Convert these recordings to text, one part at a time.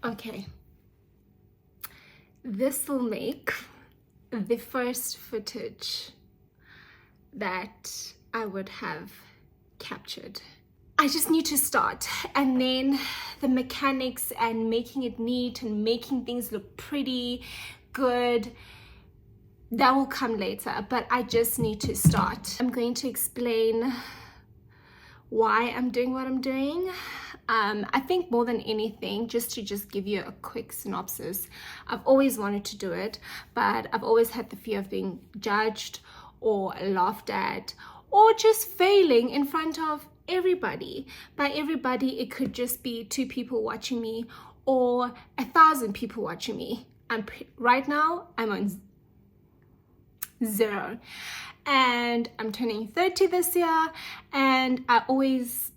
Okay, this will make the first footage that I would have captured. I just need to start, and then the mechanics and making it neat and making things look pretty, good, that will come later, but I just need to start. I'm going to explain why I'm doing what I'm doing. I think more than anything, just to give you a quick synopsis, I've always wanted to do it, but I've always had the fear of being judged or laughed at or just failing in front of everybody. By everybody, it could just be 2 people watching me or 1,000 people watching me. Right now, I'm on 0. And I'm turning 30 this year, and I always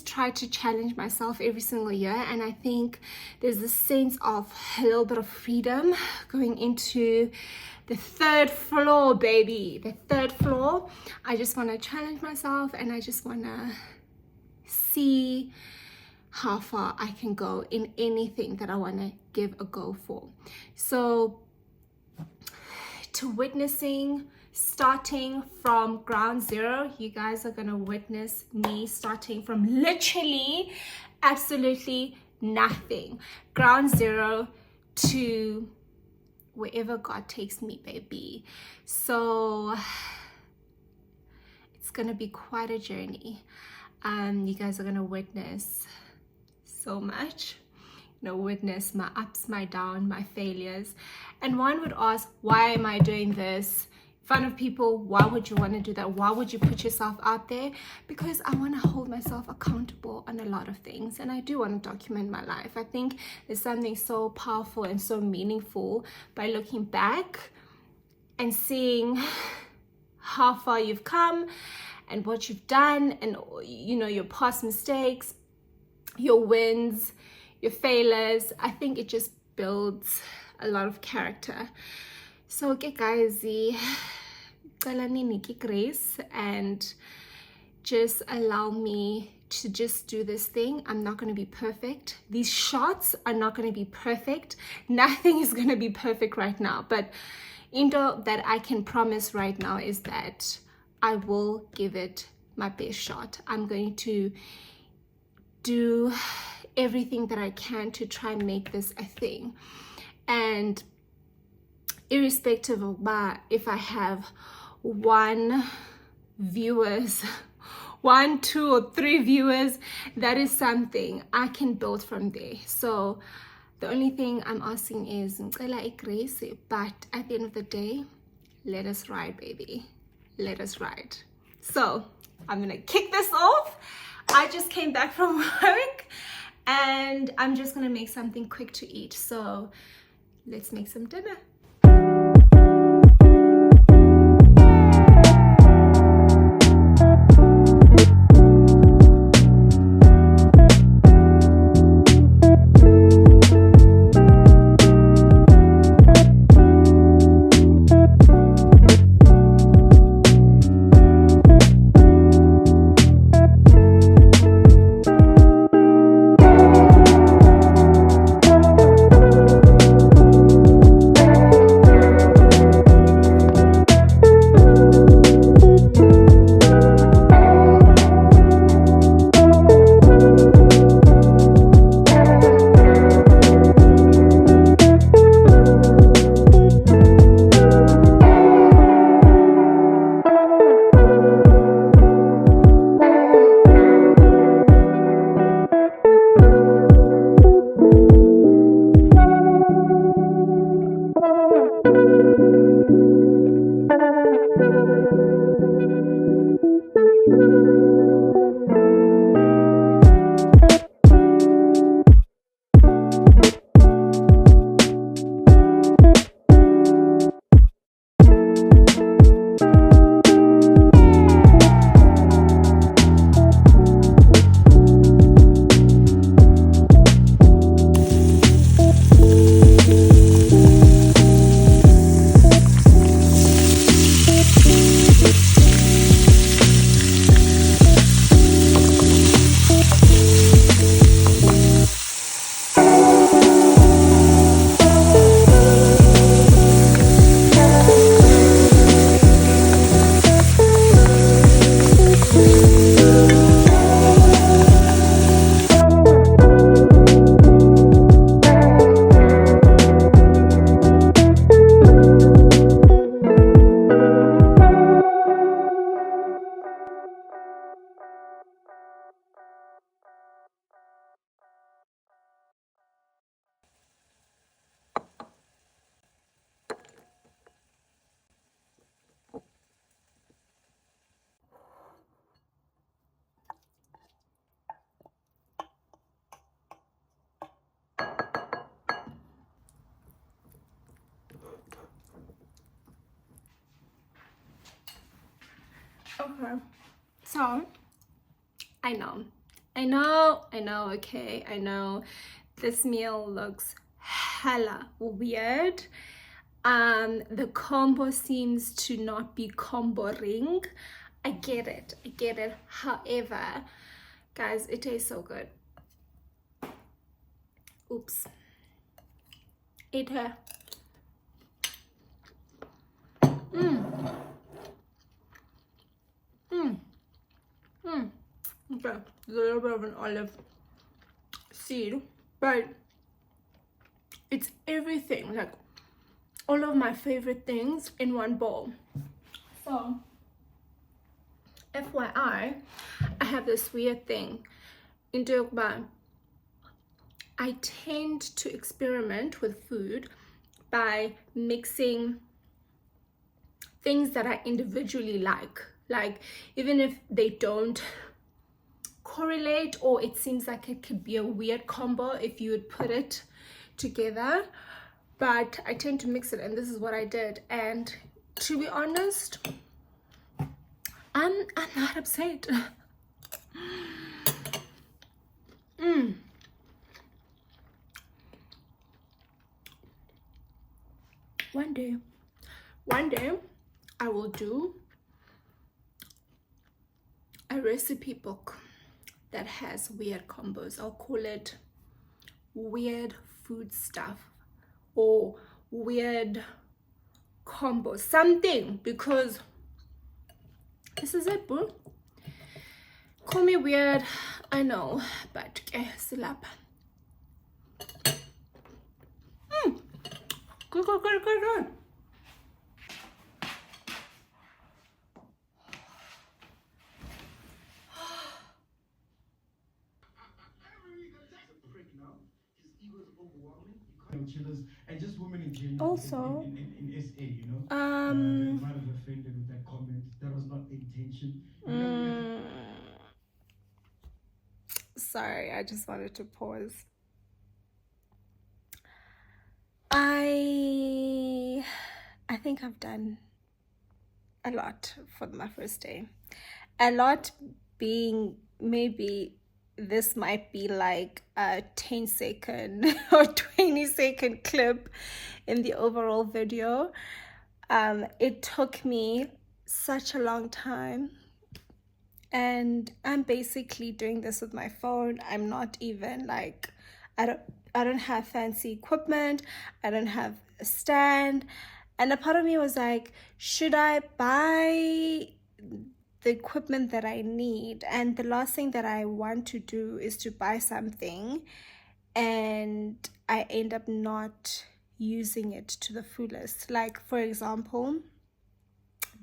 try to challenge myself every single year, and I think there's this sense of a little bit of freedom going into the 3rd floor, baby. The 3rd floor. I just want to challenge myself, and I just want to see how far I can go in anything that I want to give a go for. So to witnessing starting from ground zero, you guys are gonna witness me starting from literally absolutely nothing, ground zero, to wherever God takes me, baby. So it's gonna be quite a journey. You guys are gonna witness so much. Witness my ups, my downs, my failures. And one would ask, why am I doing this in front of people? Why would you want to do that? Why would you put yourself out there? Because I want to hold myself accountable on a lot of things, and I do want to document my life. I think there's something so powerful and so meaningful by looking back and seeing how far you've come and what you've done, and your past mistakes, your wins, your failures. I think it just builds a lot of character. So okay guys, grace, and just allow me to just do this thing. I'm not going to be perfect. These shots are not going to be perfect. Nothing is going to be perfect right now, but that I can promise right now is that I will give it my best shot. I'm going to do everything that I can to try and make this a thing. And irrespective of if I have 1, 2 or 3 viewers, that is something I can build from there. So the only thing I'm asking is grace, but at the end of the day, let us ride, baby. Let us ride. So I'm gonna kick this off. I just came back from work, and I'm just gonna make something quick to eat. So let's make some dinner. Okay. So, I know, okay, I know this meal looks hella weird. The combo seems to not be comboing. I get it. However, guys, it tastes so good. Oops. It okay, there's a little bit of an olive seed, but it's everything, like all of my favorite things in one bowl. So FYI, I have this weird thing in Durban. I tend to experiment with food by mixing things that I individually like even if they don't correlate, or it seems like it could be a weird combo if you would put it together, but I tend to mix it, and this is what I did. And to be honest, I'm not upset. One day I will do a recipe book that has weird combos. I'll call it weird food stuff or weird combo something, because this is it, boo. Call me weird, I know, but silap. Good. Chillers and just women in general. Also, in SA, you know, they might have offended with that comment. That was not the intention. sorry, I just wanted to pause. I think I've done a lot for my first day. A lot being, maybe this might be like a 10-second or 20-second clip in the overall video. It took me such a long time, and I'm basically doing this with my phone. I'm not even like, I don't have fancy equipment. I don't have a stand. And a part of me was like, should I buy the equipment that I need? And the last thing that I want to do is to buy something and I end up not using it to the fullest. Like, for example,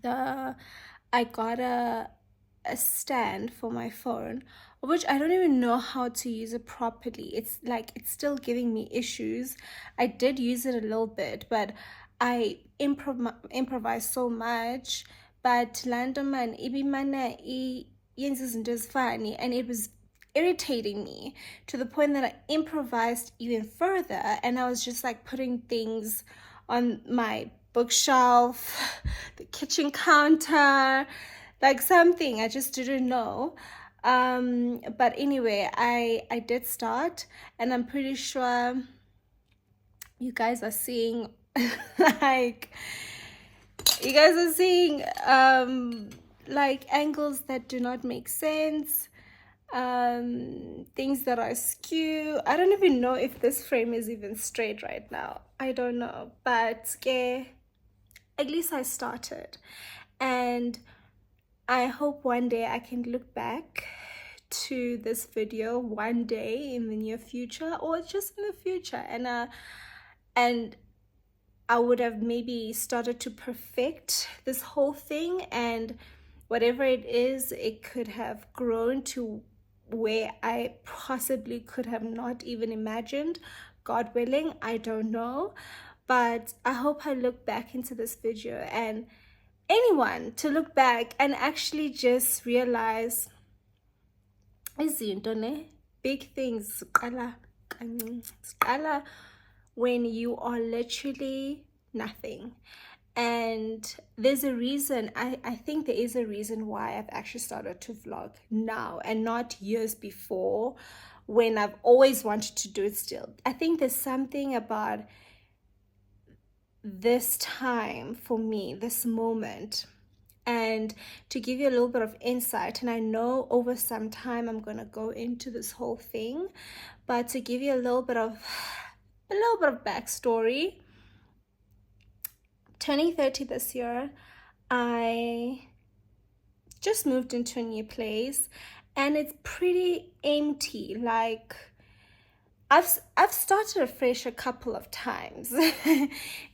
I got a stand for my phone, which I don't even know how to use it properly. It's like, it's still giving me issues. I did use it a little bit, but I improvise so much. But Landoman ibimana yenza izinto ezifani, and it was irritating me to the point that I improvised even further, and I was just like putting things on my bookshelf, the kitchen counter, like something I just didn't know. But anyway, I did start, and I'm pretty sure you guys are seeing like, you guys are seeing like angles that do not make sense, things that are askew. I don't even know if this frame is even straight right now. I don't know, but yeah, at least I started, and I hope one day I can look back to this video one day in the near future, or just in the future, and I would have maybe started to perfect this whole thing, and whatever it is, it could have grown to where I possibly could have not even imagined. God willing, I don't know. But I hope I look back into this video, and anyone to look back and actually just realize izinto ne big things ziqala kancinci, ziqala when you are literally nothing. And there's a reason, I think there is a reason why I've actually started to vlog now and not years before when I've always wanted to do it still. I think there's something about this time for me, this moment. And to give you a little bit of insight, and I know over some time I'm going to go into this whole thing, but to give you a little bit of backstory, turning 30 this year, I just moved into a new place and it's pretty empty. Like I've started afresh a couple of times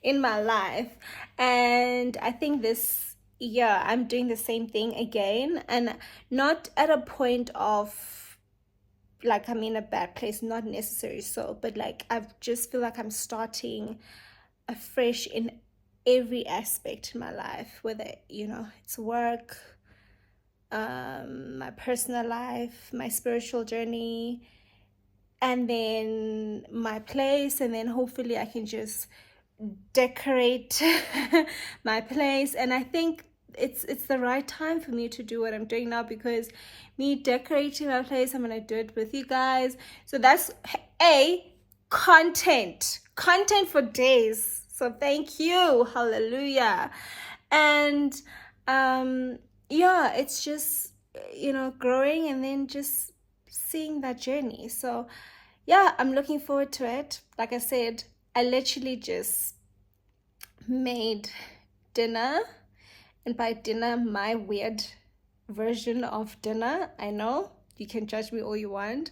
in my life, and I think this year I'm doing the same thing again, and not at a point of like I'm in a bad place, not necessarily so, but like I just feel like I'm starting afresh in every aspect in my life, whether it's work, my personal life, my spiritual journey, and then my place, and then hopefully I can just decorate my place. And I think it's the right time for me to do what I'm doing now, because me decorating my place, I'm gonna do it with you guys. So that's content for days. So thank you, hallelujah. And yeah, it's just growing and then just seeing that journey. So yeah, I'm looking forward to it. Like I said, I literally just made dinner, and by dinner, my weird version of dinner. I know you can judge me all you want,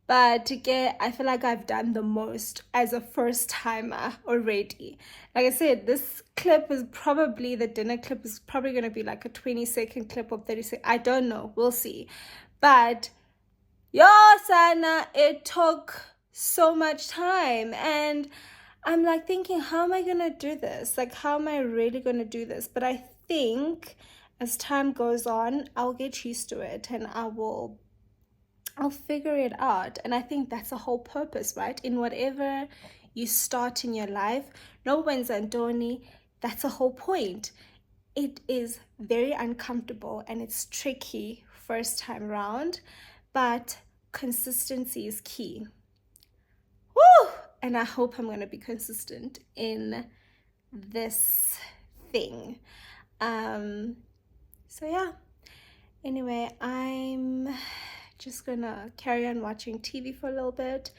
but I feel like I've done the most as a first timer already. Like I said, this clip is probably, the dinner clip is probably going to be like a 20-second clip or 30-second. I don't know. We'll see. But Sana, it took so much time, and I'm like thinking, how am I gonna do this? Like, how am I really gonna do this? But I think as time goes on, I'll get used to it, and I'll figure it out. And I think that's the whole purpose, right? In whatever you start in your life, no one's Antoni, that's the whole point. It is very uncomfortable and it's tricky first time round, but consistency is key. Woo! And I hope I'm going to be consistent in this thing. So yeah, anyway, I'm just gonna carry on watching TV for a little bit,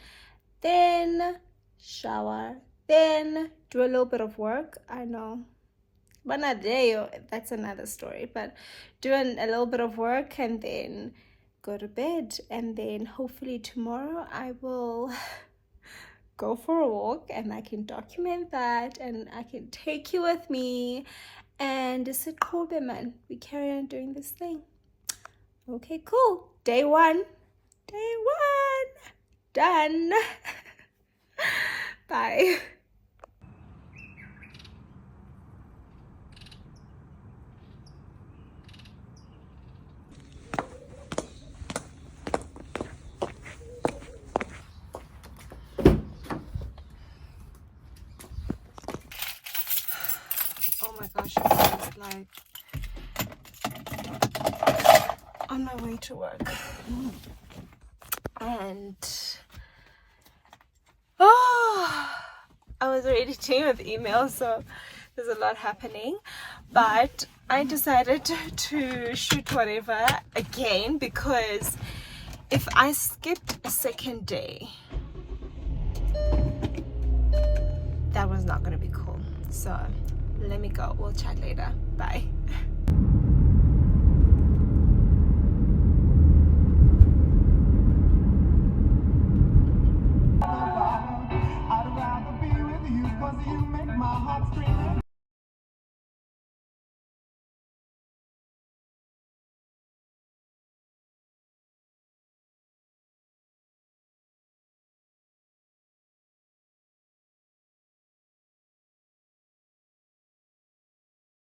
then shower, then do a little bit of work. I know, but not there, that's another story, but doing a little bit of work and then go to bed, and then hopefully tomorrow I will go for a walk and I can document that and I can take you with me, and it's a cool bit, man. We carry on doing this thing. Okay, cool. Day one done. Bye. Oh my gosh, I was like on my way to work, and I was already dealing with emails, so there's a lot happening, but I decided to shoot whatever again, because if I skipped a second day, that was not going to be cool. So let me go. We'll chat later. Bye.